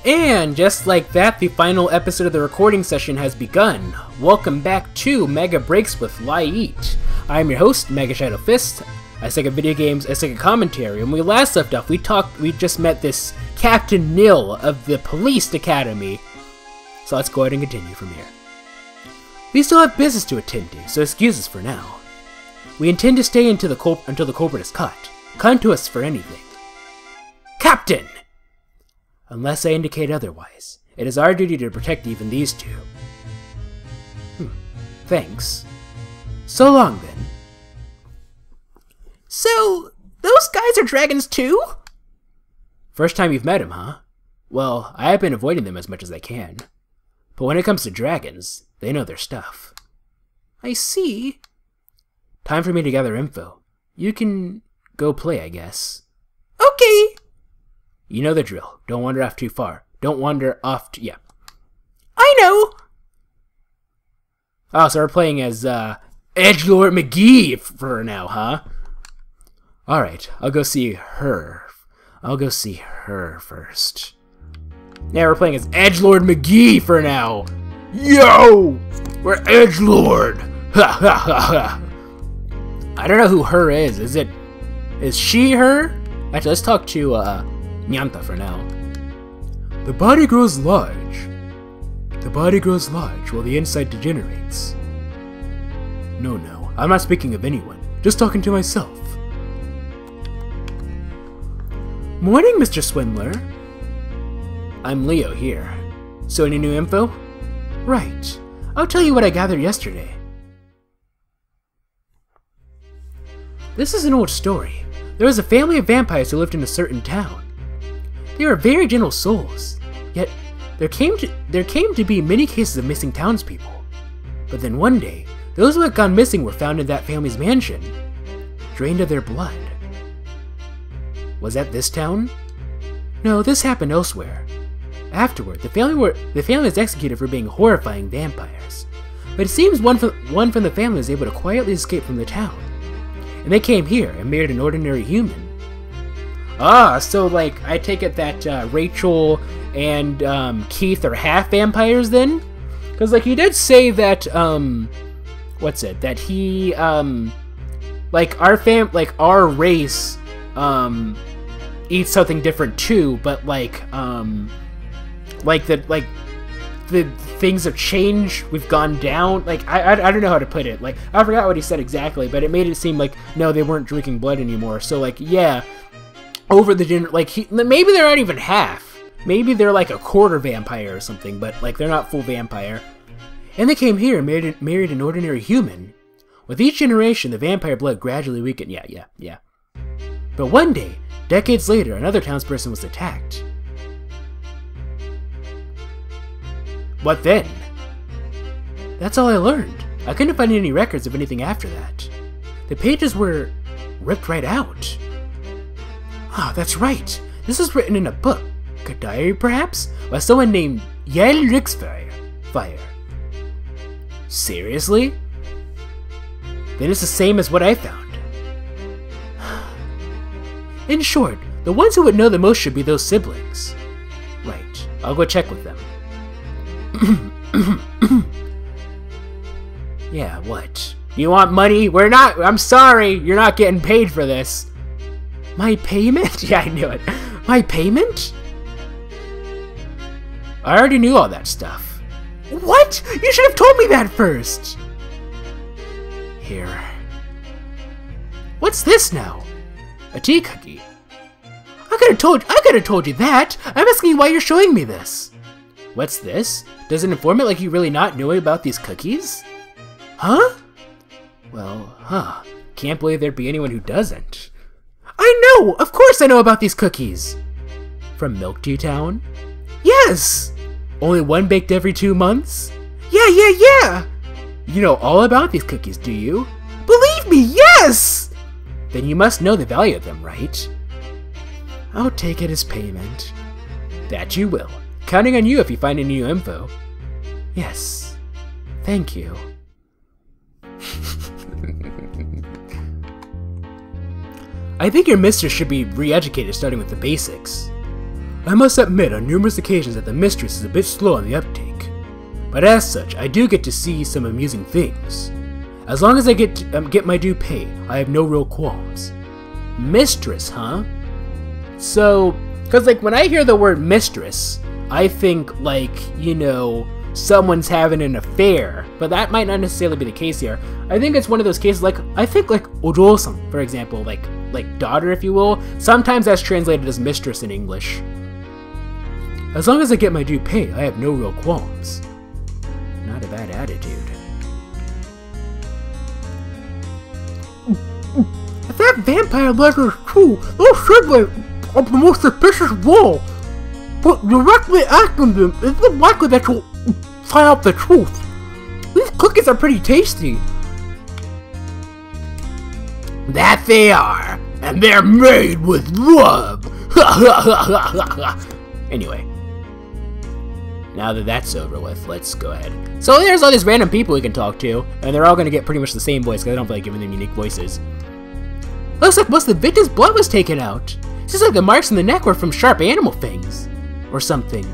And just like that, the final episode of the recording session has begun. Welcome back to Mega Breaks with LiEat. I'm your host, MegaShadowFist. I suck at video games, I suck at commentary. When we last left off, we just met this Captain Nil of the Police Academy. So let's go ahead and continue from here. We still have business to attend to, so excuse us for now. We intend to stay until the culprit is caught. Come to us for anything. Captain! Unless I indicate otherwise, it is our duty to protect even these two. Thanks. So long, then. So, those guys are dragons too? First time you've met them, huh? Well, I have been avoiding them as much as I can. But when it comes to dragons, they know their stuff. I see. Time for me to gather info. You can go play, I guess. Okay. You know the drill. Don't wander off too far. Don't wander off yeah. I know! Oh, so we're playing as, Edgelord McGee for now, huh? Alright, I'll go see her. I'll go see her first. Yeah, we're playing as Edgelord McGee for now! Yo! We're Edgelord! Ha ha ha ha! I don't know who her is. Is she her? Actually, let's talk to, Nyanta for now. The body grows large. The body grows large while the inside degenerates. No, I'm not speaking of anyone. Just talking to myself. Morning, Mr. Swindler. I'm Leo here. So any new info? Right. I'll tell you what I gathered yesterday. This is an old story. There was a family of vampires who lived in a certain town. They were very gentle souls, yet there came to be many cases of missing townspeople. But then one day, those who had gone missing were found in that family's mansion, drained of their blood. Was that this town? No, this happened elsewhere. Afterward, the family was executed for being horrifying vampires. But it seems one from the family was able to quietly escape from the town. And they came here and married an ordinary human. Ah, so like, I take it that Rachel and Keith are half vampires then? Because like, he did say that, that he, like, our race, eats something different too, but like the things have changed, we've gone down, like, I don't know how to put it, like, I forgot what he said exactly, but it made it seem like, no, they weren't drinking blood anymore, so like, yeah, over the dinner, like, maybe they're not even half, maybe they're like a quarter vampire or something, but like, they're not full vampire, and they came here and married an ordinary human. With each generation, the vampire blood gradually weakened, yeah. But one day, decades later, another townsperson was attacked. What then? That's all I learned. I couldn't find any records of anything after that. The pages were ripped right out. Ah, that's right. This was written in a book. A diary, perhaps? By someone named Yael Rixfire. Seriously? Then it's the same as what I found. In short, the ones who would know the most should be those siblings. Right, I'll go check with them. Yeah, what? You want money? I'm sorry, you're not getting paid for this. My payment? Yeah, I knew it. My payment? I already knew all that stuff. What? You should have told me that first! Here. What's this now? A tea cookie. I could have told you that! I'm asking you why you're showing me this. What's this? Does it inform it like you really not knowing about these cookies? Huh? Well, can't believe there'd be anyone who doesn't. I know! Of course I know about these cookies! From Milk Tea Town? Yes! Only one baked every 2 months? Yeah! You know all about these cookies, do you? Believe me, yes! Then you must know the value of them, right? I'll take it as payment. That you will. Counting on you if you find any new info. Yes. Thank you. I think your mistress should be re-educated starting with the basics. I must admit on numerous occasions that the mistress is a bit slow on the uptake. But as such, I do get to see some amusing things. As long as I get my due pay, I have no real qualms. Mistress, huh? So, cause like when I hear the word mistress, I think like, you know, someone's having an affair, but that might not necessarily be the case here. I think it's one of those cases like, I think like ojo-san, for example, like daughter, if you will. Sometimes that's translated as mistress in English. As long as I get my due pay, I have no real qualms. Not a bad attitude. If that vampire letter is true, those segments are the most suspicious wall. But directly asking them isn't likely that you'll find out the truth. These cookies are pretty tasty. That they are, and they're made with love. Anyway, now that that's over with, let's go ahead. So there's all these random people we can talk to, and they're all going to get pretty much the same voice because I don't feel like giving them unique voices. Looks like most of the victim's blood was taken out. Seems like the marks in the neck were from sharp animal fangs. Or something.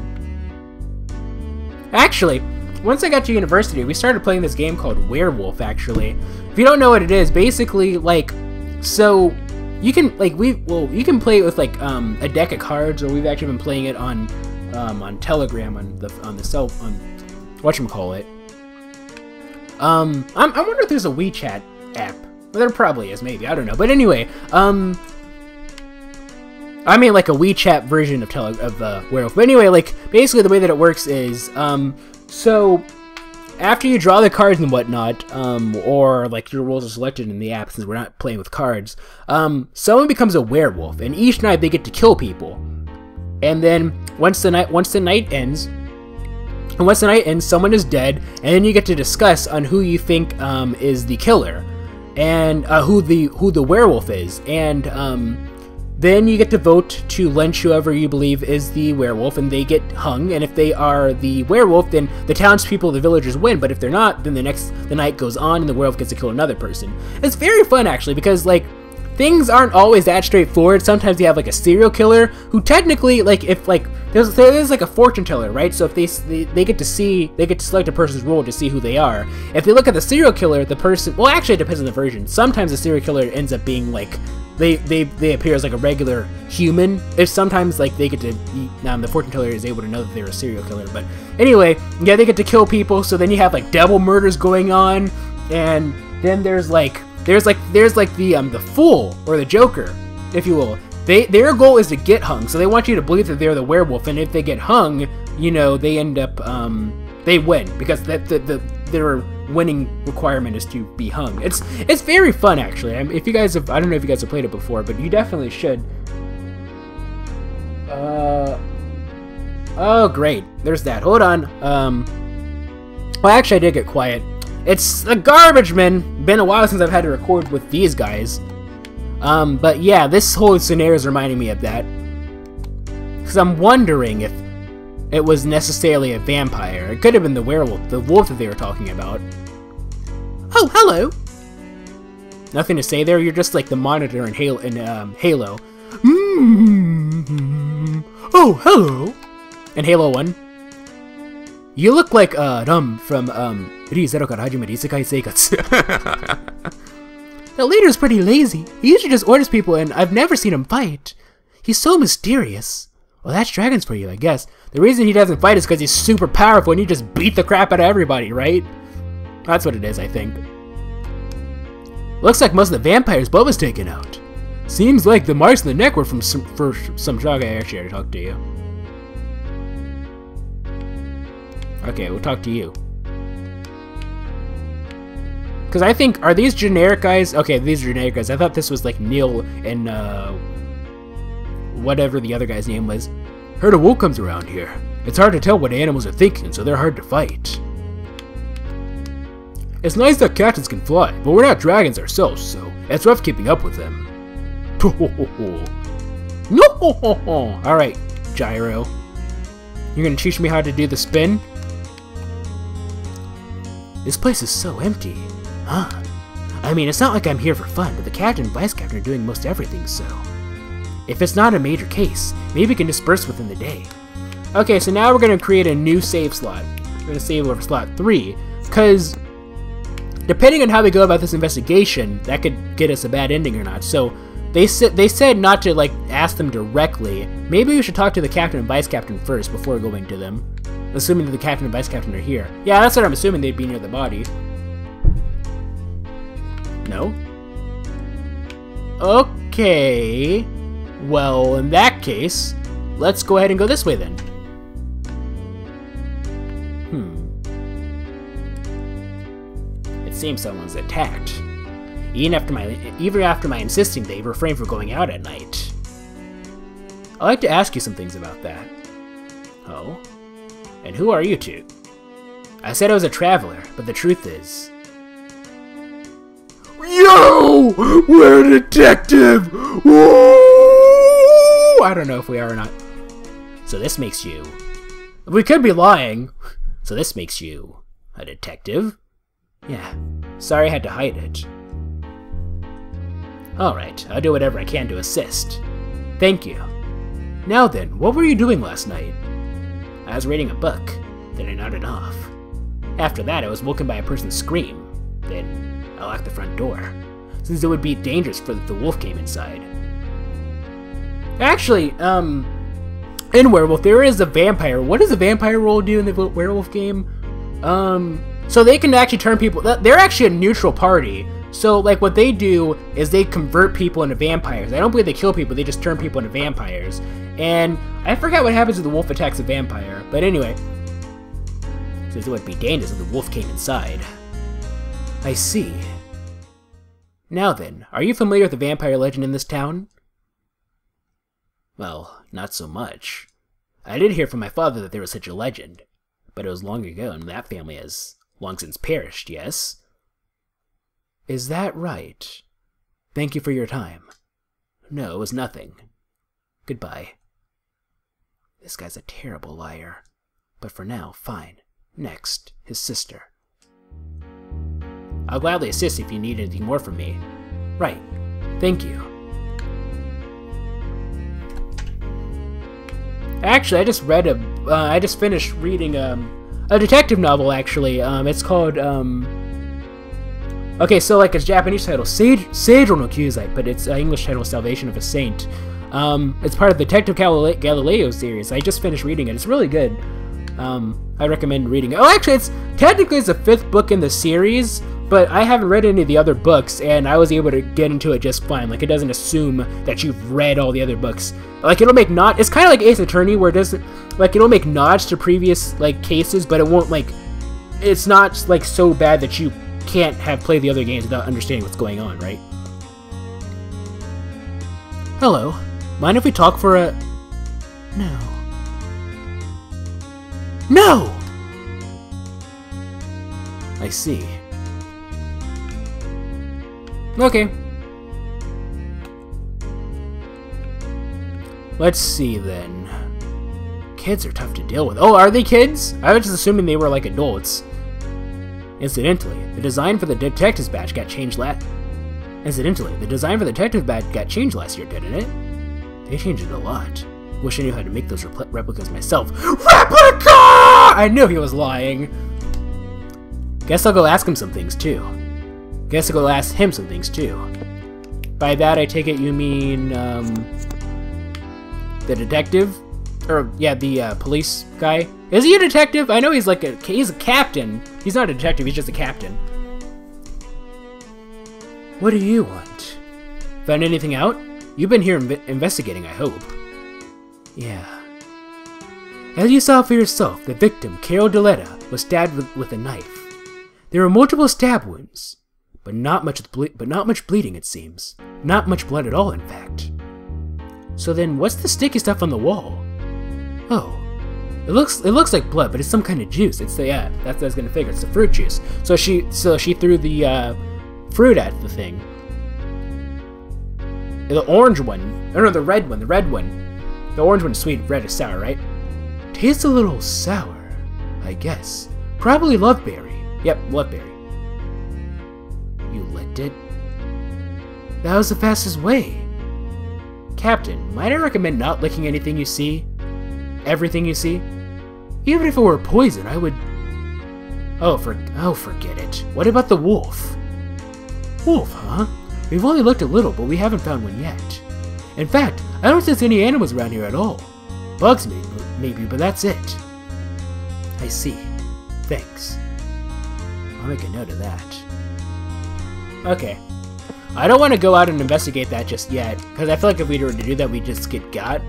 Actually, once I got to university, we started playing this game called Werewolf, actually. If you don't know what it is, basically, like, so, you can, like, you can play it with, like, a deck of cards, or we've actually been playing it on Telegram, on the whatchamacallit. I wonder if there's a WeChat app. Well, there probably is, maybe, I don't know. But anyway, I mean, like a WeChat version of Werewolf. But anyway, like, basically the way that it works is, so, after you draw the cards and whatnot, or, like, your roles are selected in the app, since we're not playing with cards, someone becomes a werewolf, and each night they get to kill people. And then, once the night ends, someone is dead, and then you get to discuss on who you think, is the killer, and, who the werewolf is, and, then you get to vote to lynch whoever you believe is the werewolf, and they get hung, and if they are the werewolf, then the townspeople, the villagers win, but if they're not, then the night goes on, and the werewolf gets to kill another person. It's very fun, actually, because, like, things aren't always that straightforward. Sometimes you have, like, a serial killer, who technically, like, if, like, there's like, a fortune teller, right? So if they get to select a person's role to see who they are. If they look at the serial killer, the person, well, actually, it depends on the version. Sometimes the serial killer ends up being, like, they appear as like a regular human. If sometimes like they get to the fortune teller is able to know that they're a serial killer. But anyway, yeah, they get to kill people. So then you have like double murders going on, and then there's the fool or the Joker, if you will. Their goal is to get hung, so they want you to believe that they're the werewolf, and if they get hung, you know, they end up they win because their winning requirement is to be hung. It's very fun, actually. If you guys have, I don't know if you guys have played it before, but you definitely should. Oh great, there's that. Hold on. Well, actually, I did get quiet. It's the garbage man. Been a while since I've had to record with these guys. But yeah, this whole scenario is reminding me of that. Because I'm wondering if it was necessarily a vampire. It could have been the werewolf, the wolf that they were talking about. Oh, hello! Nothing to say there, you're just like the monitor in Halo. Oh, hello! In Halo 1. You look like, Ram from, Ri-Zero Kara Hajimaru Isekai Seikatsu. The leader's pretty lazy. He usually just orders people, and I've never seen him fight. He's so mysterious. Well, that's dragons for you, I guess. The reason he doesn't fight is because he's super powerful and you just beat the crap out of everybody, right? That's what it is, I think. Looks like most of the vampires' blood was taken out. Seems like the marks in the neck were from some Shaga. Actually, I already talked to you. Okay, we'll talk to you. Because I think, are these generic guys? Okay, these are generic guys. I thought this was like Neil and, whatever the other guy's name was. Heard a wolf comes around here. It's hard to tell what animals are thinking, so they're hard to fight. It's nice that captains can fly, but we're not dragons ourselves, so it's rough keeping up with them. No! Alright, Gyro. You're gonna teach me how to do the spin? This place is so empty. Huh. I mean, it's not like I'm here for fun, but the captain and vice captain are doing most everything, so... If it's not a major case, maybe we can disperse within the day. Okay, so now we're going to create a new save slot. We're going to save over slot 3, because depending on how we go about this investigation, that could get us a bad ending or not. So they said not to like ask them directly. Maybe we should talk to the captain and vice captain first before going to them. Assuming that the captain and vice captain are here. Yeah, that's what I'm assuming, they'd be near the body. No? Okay. Well, in that case, let's go ahead and go this way then. It seems someone's attacked. Even after my insisting, they refrain from going out at night. I'd like to ask you some things about that. Oh? And who are you two? I said I was a traveler, but the truth is... Yo! We're a detective! Woo! I don't know if we are or not. So this makes you... We could be lying. So this makes you... a detective? Yeah. Sorry I had to hide it. Alright, I'll do whatever I can to assist. Thank you. Now then, what were you doing last night? I was reading a book, then I nodded off. After that, I was woken by a person's scream. Then, I locked the front door, since it would be dangerous if the wolf came inside. Actually, in Werewolf, there is a vampire. What does a vampire role do in the Werewolf game? So they can actually turn people... They're actually a neutral party. So, like, what they do is they convert people into vampires. I don't believe they kill people, they just turn people into vampires. And I forgot what happens if the wolf attacks a vampire. But anyway, since it would be dangerous if the wolf came inside. I see. Now then, are you familiar with the vampire legend in this town? Well, not so much. I did hear from my father that there was such a legend. But it was long ago, and that family has long since perished, yes? Is that right? Thank you for your time. No, it was nothing. Goodbye. This guy's a terrible liar. But for now, fine. Next, his sister. I'll gladly assist if you need anything more from me. Right. Thank you. Actually, I just finished reading a detective novel, actually. It's called, okay, so like its Japanese title, Seijo no Kyuzai, but its English title is Salvation of a Saint. It's part of the Detective Galileo series. I just finished reading it. It's really good. I recommend reading it. Oh, actually, it's technically the 5th book in the series, but I haven't read any of the other books, and I was able to get into it just fine. Like, it doesn't assume that you've read all the other books. Like, it'll make it's kind of like Ace Attorney, where it doesn't, like, it'll make nods to previous, like, cases, but it won't, like, it's not, like, so bad that you can't have played the other games without understanding what's going on, right? Hello. Mind if we talk for a... No. No! I see. Okay. Let's see then. Kids are tough to deal with. Oh, are they kids? I was just assuming they were like adults. Incidentally, the design for the detective's badge got changed last year, didn't it? They changed it a lot. Wish I knew how to make those replicas myself. Replica! I knew he was lying. Guess I'll go ask him some things too. Guess I'll go ask him some things too. By that I take it you mean, the detective? Or, yeah, the, police guy. Is he a detective? I know he's like he's a captain. He's not a detective, he's just a captain. What do you want? Found anything out? You've been here investigating, I hope. Yeah. As you saw for yourself, the victim, Carol DeLetta, was stabbed with a knife. There were multiple stab wounds, but not much bleeding, it seems. Not much blood at all, in fact. So then, what's the sticky stuff on the wall? Oh, it looks like blood, but it's some kind of juice. It's the that's what I was gonna figure. It's the fruit juice. So she threw the fruit at the thing. The orange one. Oh no, the red one. The red one. The orange one's sweet. Red is sour, right? Tastes a little sour, I guess. Probably loveberry. Yep, loveberry. You licked it? That was the fastest way. Captain, might I recommend not licking anything you see? Everything you see? Even if it were poison, I would... Oh, forget it. What about the wolf? Wolf, huh? We've only looked a little, but we haven't found one yet. In fact, I don't sense any animals around here at all. Bugs maybe, but that's it. I see. Thanks. I'll make a note of that. Okay. I don't want to go out and investigate that just yet, because I feel like if we were to do that, we'd just get got.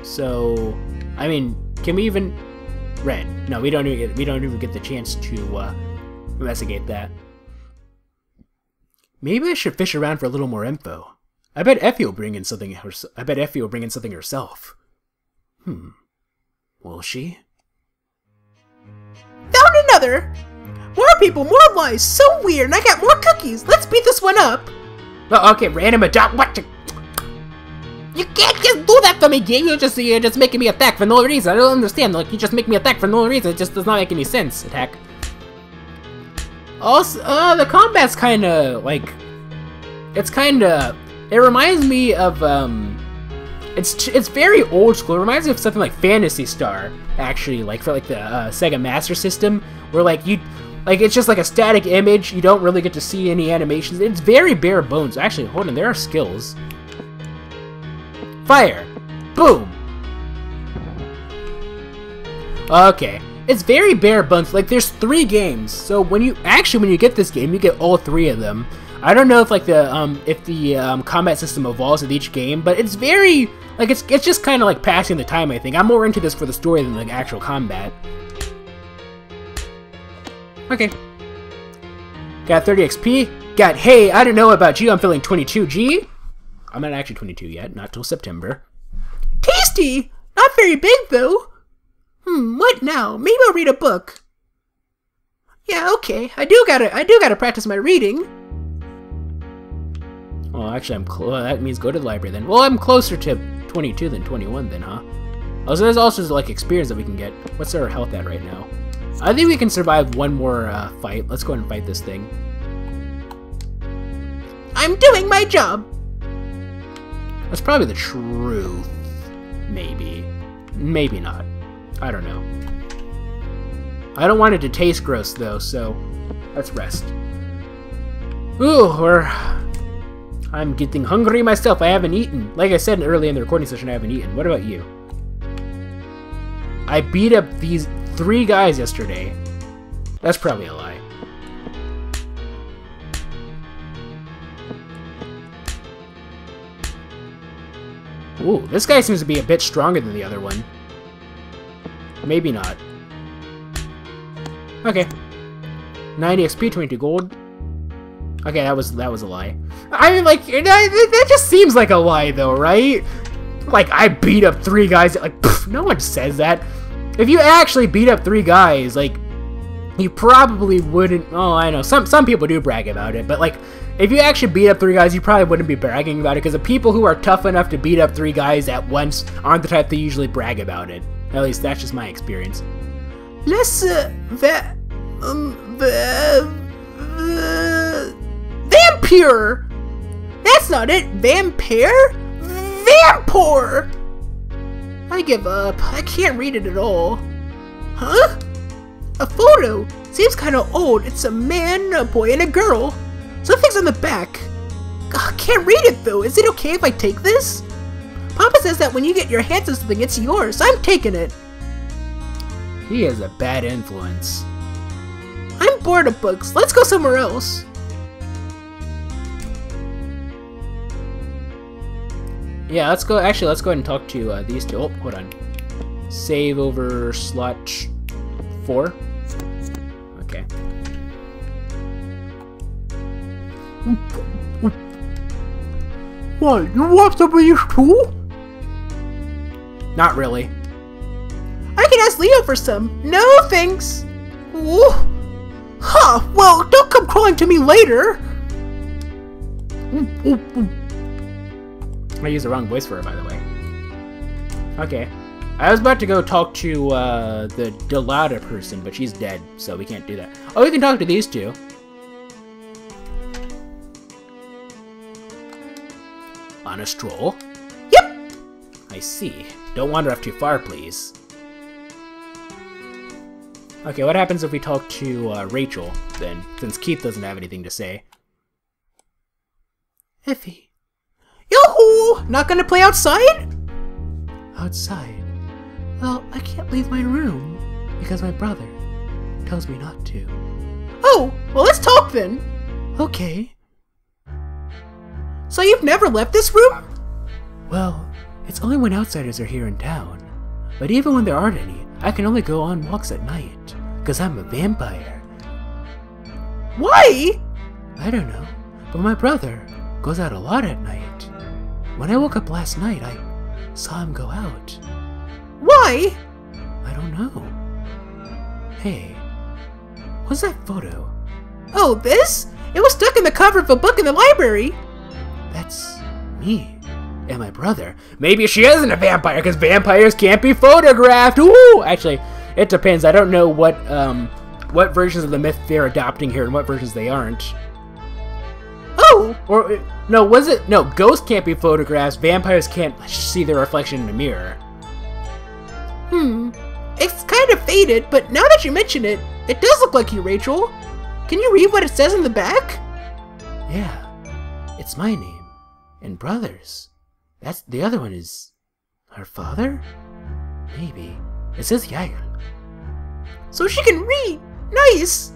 So, I mean, can we even... Red. No, we don't even get the chance to investigate that. Maybe I should fish around for a little more info. I bet Effie will bring in something. Herself. Will she? Found another. More people, more lies. So weird. And I got more cookies. Let's beat this one up. Oh, okay, random adopt. What? You can't just do that to me, Gay. You're just making me attack for no reason. I don't understand. Like, you just make me attack for no reason. It just does not make any sense. Attack. Also, the combat's kind of like, it reminds me of it's very old school. It reminds me of something like Phantasy Star, actually, like for like the Sega Master System, where like it's just like a static image. You don't really get to see any animations. It's very bare bones. Actually, hold on, there are skills. Fire! Boom! Okay. It's very bare bones. Like, there's 3 games. So when you get this game, you get all 3 of them. I don't know if like the combat system evolves with each game, but it's very like it's just kind of like passing the time. I think I'm more into this for the story than like actual combat. Okay. Got 30 XP. Got, hey, I don't know about you. I'm feeling 22 G. I'm not actually 22 yet, not till September. Tasty! Not very big, though. What now? Maybe I'll read a book. Yeah, okay. I do gotta practice my reading. Well, actually, that means go to the library then. Well, I'm closer to 22 than 21 then, huh? Oh, so there's also like experience that we can get. What's our health at right now? I think we can survive one more fight. Let's go ahead and fight this thing. I'm doing my job. That's probably the truth. Maybe. Maybe not. I don't know. I don't want it to taste gross, though, so let's rest. Ooh, I'm getting hungry myself. I haven't eaten. Like I said early in the recording session, I haven't eaten. What about you? I beat up these 3 guys yesterday. That's probably a lie. Ooh, this guy seems to be a bit stronger than the other one. Maybe not. Okay. 90 XP, 22 gold. Okay, that was a lie. I mean, like, that just seems like a lie, though, right? Like, I beat up 3 guys. Like, pff, no one says that. If you actually beat up 3 guys, like, you probably wouldn't. Oh, I know. Some people do brag about it, but like, if you actually beat up 3 guys, you probably wouldn't be bragging about it, because the people who are tough enough to beat up 3 guys at once aren't the type that usually brag about it. At least that's just my experience. Vampire! That's not it! Vampire? Vampire! I give up. I can't read it at all. Huh? A photo. Seems kind of old. It's a man, a boy, and a girl. Something's on the back. I can't read it though. Is it okay if I take this? Papa says that when you get your hands on something, it's yours. I'm taking it. He is a bad influence. I'm bored of books. Let's go somewhere else. Yeah, let's go. Actually, let's go ahead and talk to these 2. Oh, hold on. Save over slot 4. Okay. What? You want some of these too? Not really. I can ask Leo for some. No thanks. Ooh. Huh, well, don't come crawling to me later. I used the wrong voice for her, by the way. Okay. I was about to go talk to the Delata person, but she's dead, so we can't do that. Oh, we can talk to these 2. On a stroll? I see. Don't wander off too far, please. Okay, what happens if we talk to Rachel, then, since Keith doesn't have anything to say? Effie. Yoo-hoo! Not gonna play outside? Outside? Well, I can't leave my room, because my brother tells me not to. Oh, well let's talk then. Okay. So you've never left this room? Well, it's only when outsiders are here in town. But even when there aren't any, I can only go on walks at night, because I'm a vampire. Why? I don't know, but my brother goes out a lot at night. When I woke up last night, I saw him go out. Why? I don't know. Hey, what's that photo? Oh, this? It was stuck in the cover of a book in the library. That's me and my brother. Maybe she isn't a vampire because vampires can't be photographed. Ooh! Actually, it depends. I don't know what versions of the myth they're adopting here and what versions they aren't. Oh! Or, no, was it? No, ghosts can't be photographed. Vampires can't see their reflection in a mirror. It's kind of faded, but now that you mention it, it does look like you, Rachel. Can you read what it says in the back? Yeah, it's my name. And brother's. That's the other one is her father? Maybe. It says Yael. So she can read. Nice.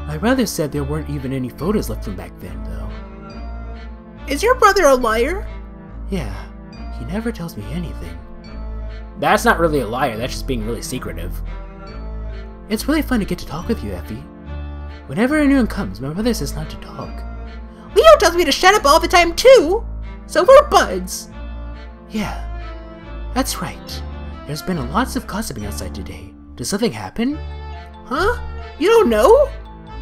My brother said there weren't even any photos left from back then, though. Is your brother a liar? Yeah, he never tells me anything. That's not really a liar, that's just being really secretive. It's really fun to get to talk with you, Effie. Whenever anyone comes, my brother says not to talk. Leo tells me to shut up all the time too, so we're buds. Yeah, that's right. There's been lots of gossiping outside today. Did something happen? Huh? You don't know?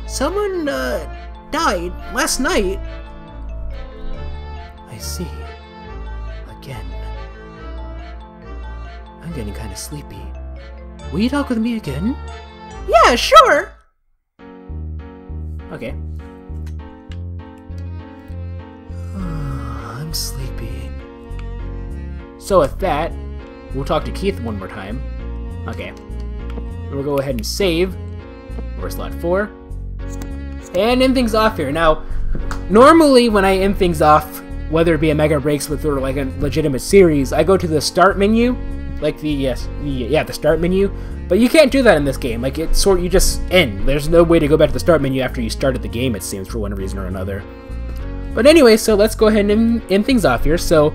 Someone, died last night. I see. Again. I'm getting kind of sleepy. Will you talk with me again? Yeah, sure. Okay. I'm sleepy. So with that, we'll talk to Keith one more time. Okay. We'll go ahead and save. Or slot 4. And end things off here. Now, normally when I end things off, whether it be a Mega Breaks with or like a legitimate series, I go to the start menu. Like the start menu. But you can't do that in this game. Like you just end. There's no way to go back to the start menu after you started the game, it seems, for one reason or another. But anyway, so let's go ahead and end things off here. So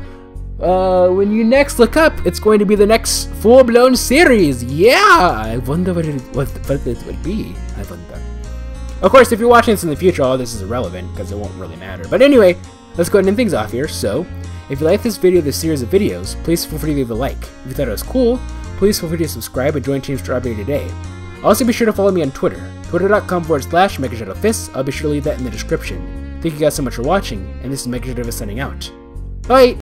when you next look up, it's going to be the next full-blown series. Yeah! I wonder what it would be. I wonder. Of course, if you're watching this in the future, all this is irrelevant, because it won't really matter. But anyway, let's go ahead and end things off here. So, if you like this video, this series of videos, please feel free to leave a like. If you thought it was cool, please feel free to subscribe and join Team Strawberry today. Also, be sure to follow me on Twitter, twitter.com/MegaShadowFist. I'll be sure to leave that in the description. Thank you guys so much for watching, and this is MegaShadowFist signing out. Bye!